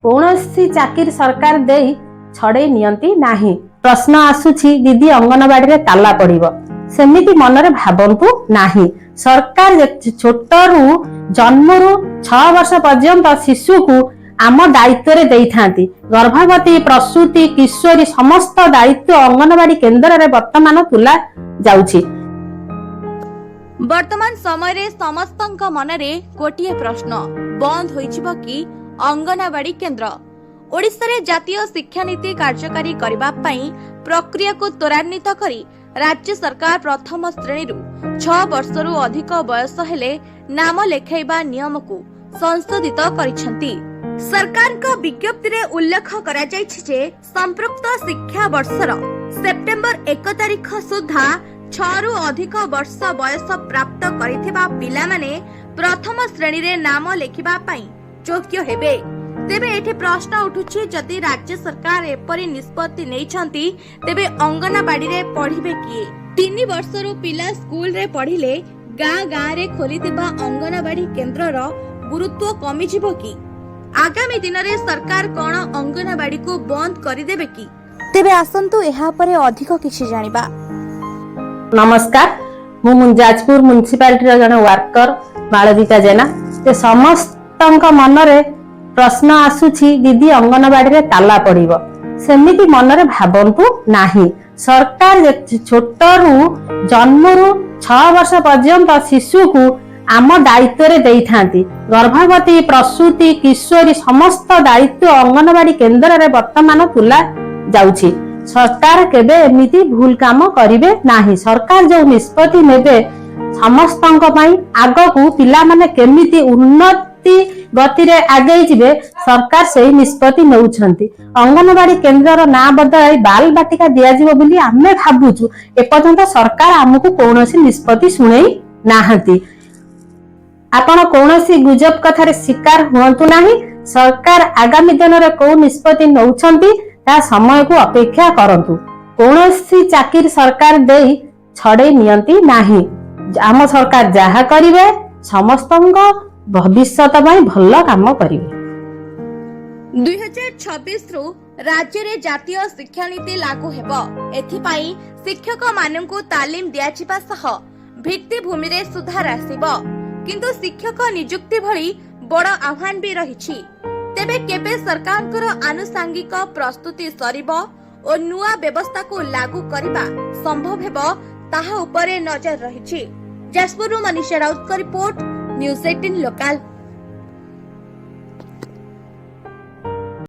कौनसी चाकरी सरकार दे छड़े नियंती नाही। प्रश्न आसुछि दीदी अंगनवाड़ी रे ताला पड़िबो सेमिति मनरे भाबंतु नाही। सरकार छोटरू जन्मरू 6 वर्ष पर्यंत शिशु को आम दायित्व रे देइथांती। गर्भवती प्रसूति किशोरी समस्त दायित्व अंगनवाड़ी केन्द्र रे वर्तमान तुला जाउछि। वर्तमान समय रे समस्तंक मनरे गोटिए प्रश्न बंद होइछिबो कि अंगनवाड़ी केन्द्र। ओडिशा रे जातीय शिक्षा नीति कार्यकारी करबा पई प्रक्रिया को त्वरान्वित करी राज्य सरकार प्रथम श्रेणी 6 वर्षरू अधिक बयस हेले नाम लेखाइबा नियम को संशोधित करिसेंती। सरकार का विज्ञप्ति रे उल्लेख करा जायछि जे संपृक्त शिक्षा वर्षर सेप्टेम्बर 1 तारिख सुधा 6 रु अधिक वर्ष बयस प्राप्त करिथिबा पिला माने प्रथम श्रेणी रे नाम लेखिबा पई योग्य हेबे। तेबे एठी प्रश्न उठुछि जदि राज्य सरकार एपरि निष्पत्ति नेइछंती तेबे अंगनवाड़ी रे पढिबे किए। 3 वर्षरू पिला स्कूल रे पढिले गाँ रे खोलिथिबा अंगनवाड़ी केन्द्रर गुरुत्व कमी जिवो कि? आगामी दिन रे सरकार कोन अंगनवाड़ी को बंद करि देबे कि? तेबे आसंतु एहा परे अधिक किछि जानिबा। नमस्कार, मु मुंजाजपुर म्युनिसिपालिटी रो जने वर्कर मालविका जेना। ते समस्तंक मनरे प्रश्न आसुछि दीदी अंगनवाड़ी रे ताला पड़िबो सेमिति मनरे भाबंतु नाही। सरकार छोटरू जन्मरू 6 वर्ष पर्यंत शिशु को आम दायित्व रे देइथांती। गर्भवती प्रसूति किशोरी समस्त दायित्व अंगनवाड़ी केन्द्र रे वर्तमान तुला जाउछि। सरकार केबे एमिति भूल काम करिवे नाही। सरकार जो निष्पत्ति नेबे समस्तंक पई आगकू पिला माने केमिति उन्नति गति रे आगे जिवे सरकार सेही निष्पत्ति नउछंती। अंगनवाड़ी केन्द्रर ना बदलाई बाल बाटिका दिया जिवो बोली आमे भाबुछु। एपर्यंत सरकार हमकु कोनोसी निष्पत्ति सुनेई नाहंती। आपण कोनोसी गुजब कथारे शिकार हुअंतु नाही। सरकार आगामी दिन रे को निष्पत्ति नउछंती ता समय को अपेक्षा करंतु। कोनोसी चाकरी सरकार देई छड़े नियंती नाही। आम सरकार जहा करिवे समस्तंक भविष्यत पई भल्ल काम करिवे। 2026 रु राज्य रे जातीय शिक्षा नीति लागू हेबो। एथि पई शिक्षक माननकु तालीम दियाचिबा सह भित्ति भूमि रे सुधार आसीबो। किंतु शिक्षक नियुक्ति भली बड़ आह्वान भी रहिछि। तेबे केबे सरकारकर आनुषंगिक प्रस्तुति सरिबो ओ नुआ व्यवस्था को लागू करिबा संभव हेबो ताहा उपरे नजर रहिछि। जाजपुर मनीषा राउत का रिपोर्ट, न्यूज 18 लोकल।